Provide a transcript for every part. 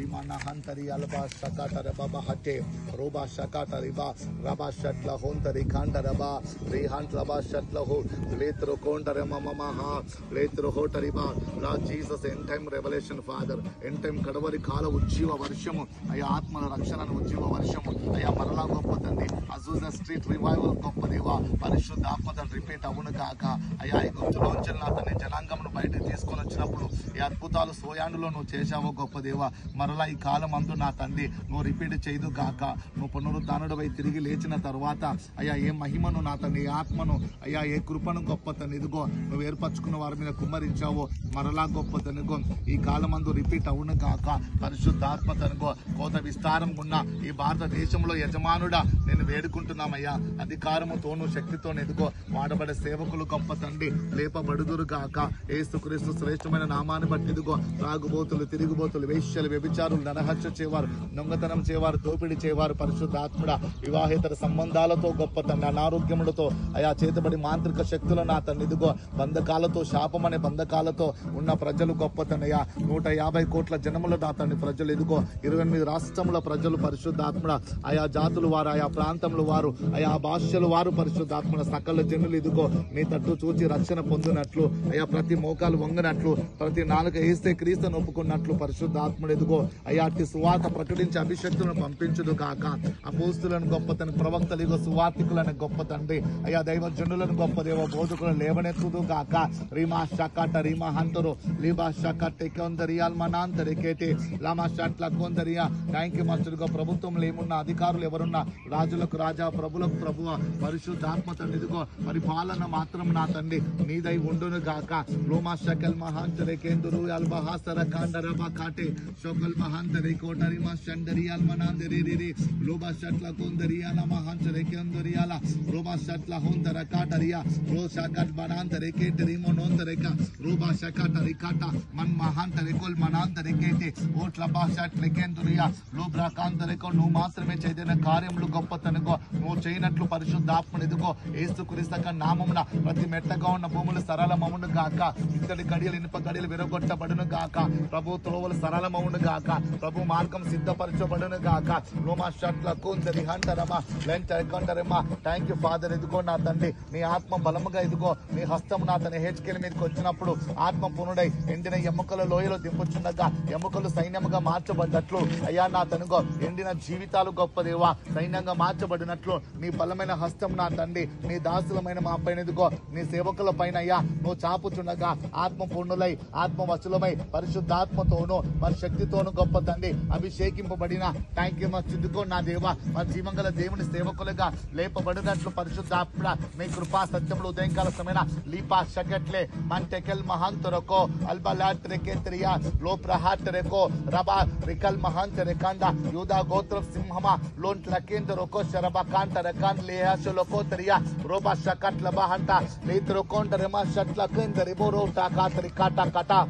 rimana hantari alba shakata raba hate roba shakata riba raba shatla hontari khanda raba rehant raba shatla ho letro konda mama maha letro hotariba Lord Jesus end time revelation Father end time kadvari kala ujjiva varsham aya atma rakshana ujjiva varsham aya marala goppa tandi Azusa street revival goppa deva parishuddha atma repeat అవును కాక అయ్యా ఐగుప్తులోంచి నా తన జనాంగమును బయటకు తీసుకొని వచ్చినప్పుడు ఈ అద్భుతాలు సోయాండులో నువ్వు చేశావో గొప్ప దేవ మరలా ఈ కాలం అందు నా తండ్రి నువ్వు రిపీట్ చేయదు కాక నువ్వు పునరుద్ధానుడివై తిరిగి లేచిన తర్వాత అయ్యా ఏ మహిమను నా తండ్రి ఏ ఆత్మను అయ్యా ఏ కృపను గొప్ప తను ఇదిగో నువ్వు ఏర్పరచుకున్న వారి మీద కుమ్మరించావో మరలా గొప్ప తనుగో ఈ కాలం అందు రిపీట్ అవును కాక పరిశుద్ధాత్మ తనుగో కోత విస్తారం ఉన్న ఈ భారతదేశంలో యజమానుడా నేను వేడుకుంటున్నామయ్యా అధికారముతోను శక్తితోను ఎదుగో వాడబడే సేవకులు గొప్ప తండ్రి లేపబడుదురు గాక యేసుక్రీస్తు శ్రేష్టమైన నామాన్ని బట్టి ఇదిగో త్రాగుబోతులు తిరుగుబోతులు వేశ్యలు వ్యభిచారులు నరహత్య చేవారు దొంగతనం చేవారు దోపిడీ చేవారు పరిశుద్ధాత్ముడ వివాహేతర సంబంధాలతో గొప్ప తండ్రి అనారోగ్యములతో అయా చేతబడి మాంత్రిక శక్తులు నా తండ్రి ఇదిగో బంధకాలతో శాపం అనే బంధకాలతో ఉన్న ప్రజలు గొప్ప తండ్రి 150 కోట్ల జనములు నా తండ్రి ప్రజలు ఇదిగో 28 రాష్ట్రముల ప్రజలు పరిశుద్ధాత్ముడ ఆయా జాతులు వారు ఆయా ప్రాంతములు వారు ఆయా భాషలు వారు పరిశుద్ధాత్ముడ సకల జనులు ఇదిగో నీ తట్టు చూచి రక్షణ పొందినట్లు అయ్యా ప్రతి మోకాలు వంగినట్లు ప్రతి నాలుక వేస్తే క్రీస్తును ఒప్పుకున్నట్లు పరిశుద్ధాత్ముడు ఎదుగో అయ్యా అట్టి సువార్త ప్రకటించి అభిషక్తులను పంపించుదు కాక అపోస్తులను గొప్ప తండ్రి ప్రవక్తలు ఇగో సువార్తికులను గొప్ప తండ్రి అయ్యా దైవ జనులను గొప్ప దేవ బోధకులను లేవనెత్తుదు కాక రీమా షకట రీమా హంతరు లీబా షకట్ కొందరియాల్ మనాంతరి కేటి లామా షట్ల కొందరియా థ్యాంక్ యూ మాస్టర్ గా ప్రభుత్వంలో ఏమున్న అధికారులు ఎవరున్నా రాజులకు రాజా ప్రభులకు ప్రభువ పరిశుద్ధాత్మ తండ్రి ఇదిగో పరిపాలన మాత్రం నా తండ్రి నీదై ఉండును గాక లోమా షకల్ మహాంతరే కేందురు అల్బహాసర కాండరబా కాటే షోకల్ మహాంతరే కోటరిమా షండరియాల్ మనాందరి రిరి లోబా షట్ల కొందరియాల మహాంతరే కేందరియాల రోబా షట్ల హోందర కాటరియా రో షకట్ మనాంతరే కేటరి మోనోందరేక రోబా షకట రికాట మన్ మహాంతరే కోల్ మనాంతరే కేటే ఓట్ల భాషట్ల కేందురియా లోబ్రా కాంతరే కో నువ్వు మాత్రమే చేయదైన కార్యములు గొప్ప తనుగో నువ్వు చేయనట్లు పరిశుద్ధాత్మను ఎదుగో యేసుక్రీస్తు నామమున ప్రతి మెట్టగా ఉన్న భూములు సరళమవును గాక ఇత్తడి గడియలు ఇనుప గడియలు విరగొట్టబడును గాక ప్రభు త్రోవలు సరళమవును గాక ప్రభు మార్గం సిద్ధపరచబడును గాక రోమా షట్ల కొందరి హంటరమా లెంట కొండరమా థ్యాంక్ యూ ఫాదర్ ఎదుగో నా తండ్రి నీ ఆత్మ బలముగా ఎదుగో నీ హస్తం నా తన హెచ్కెల్ మీదకి వచ్చినప్పుడు ఆత్మ పునుడై ఎండిన ఎముకల లోయలో దింపుచుండగా ఎముకలు సైన్యముగా మార్చబడ్డట్లు అయ్యా నా తనుగో ఎండిన జీవితాలు గొప్ప దేవా సైన్యంగా మార్చబడినట్లు నీ బలమైన హస్తం నా తండ్రి నీ దాసులమైన మా పైన ఎదుగో నీ సేవకుల పైన అయ్యా నువ్వు చాపుచుండగా ఆత్మ పూర్ణులై ఆత్మ వశులమై పరిశుద్ధాత్మతోను మరి శక్తితోను గొప్ప తండ్రి అభిషేకింపబడిన థ్యాంక్ యూ మచ్ ఇదిగో నా దేవ మరి జీవంగల దేవుని సేవకులుగా లేపబడినట్లు పరిశుద్ధాత్మ నీ కృపా సత్యములు ఉదయంకాల సమయన లీపా షకెట్లే మంటెకెల్ మహాంతరకో అల్బలాట్రెకెత్రియా లో ప్రహాటరెకో రబా రికల్ మహాంతరెకాండ యూదా గోత్రం సింహమా లోంట్ల కేంద్రకో శరబా కాంటరకాన్ లేహాశులకో తరియా రోబా షకట్ల bahanta litro konda rema shatla kendari boro takatri kata kata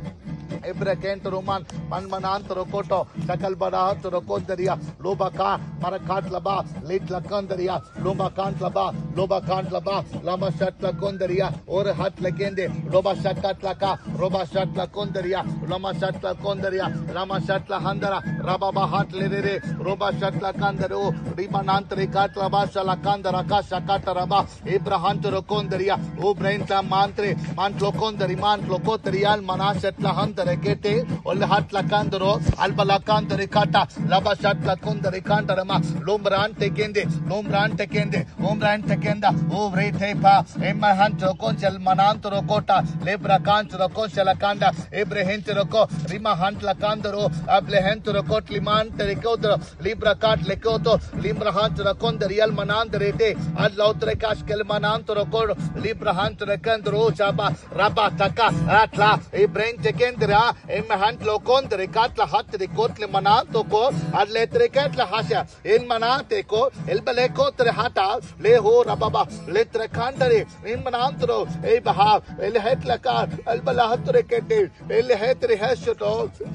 Ebrekent Roman Manmanantro Koto Sakal Barahat Rokondaria Lobaka Marakat Laba Lit Lakandaria Lomba Kant Laba Loba Kant Laba Lama Shatla Kondaria or Hat Legende Loba Shatat Laka Roba Shatla Kondaria Lama Shatla Kondaria Lama Shatla Handara Rababa Hat Lere Roba Shatla Kandaru Rimanantri Katlaba Shalakandara Kasha Kataraba Ibrahantro Kondaria O Brainta Mantre Mantlo Kondari Mantlo Kotrial Manashatla Handara rekete ol hat la kandro alba la kandre kata laba shat la kondre kantarama lombran tekende omran tekenda o vretepa emma hanto konchel manantro kota lebra kantro konchela kanda ebrehentro ko rima hant la kandro ablehentro kot liman terekodro libra kat lekoto limbra hantro kondrial manandrete ad lautre kaskel manantro ko libra hantro kandro chaba raba taka atla ebren tekende em hand lokondre katla hatre kotle manato ko adletre katla hasha en manate ko elbele kotre hata le ho rababa letre kandare in manantro e baha el hetla ka elbala hatre kete el hetre hasho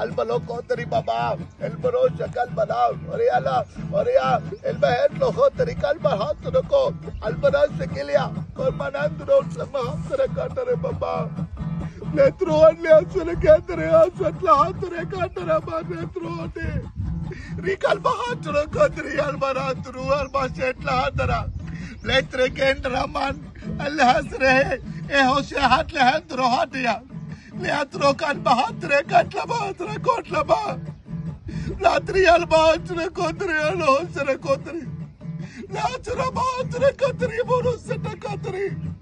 elbalo kotre baba elbaro shakal bana oria elba hetlo hotre kalba hatro ko albara sekelia ko manantro sama hatre katare baba Letroon Leasuna Catria, Satla, Cataraba, Letrote. Rikal Bahatro Kadri Albaratru, Albasetla Hadara. Letre Kendraman, Alhasre, Ehosha Hatlehandro Hatia. Leatro Kan Bahatre, Katlabatra, Kotlaba. Latri Albatra, Kotri, Alosera Kotri. Latra Batra Katri, Boroseta Katri.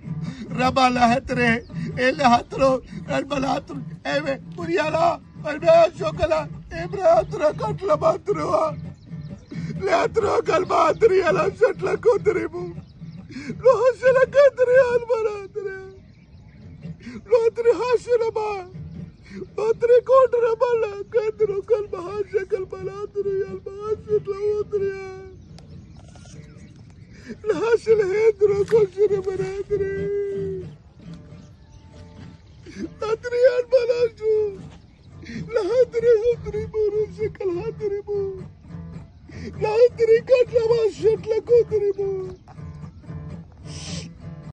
Rabala Hatre, Elahatro, Albalatro, Eve, Puriala, Alba Chocola, Ebratra Kotlabatrua. Leatro Calbatri, Alasatla Kotribu. Lohasela Katri Albaratre. Lotri Hashelaba. Lotri Kotrabala, Katro Kalbahasha Kalbalatri, Albahasha Lautria. Lahashel Hedro Koshire Baradri. Latri Albalashu. Lahadri Hudri Buru Shekal Hadribu. Latri Katlaba Shetla Kotri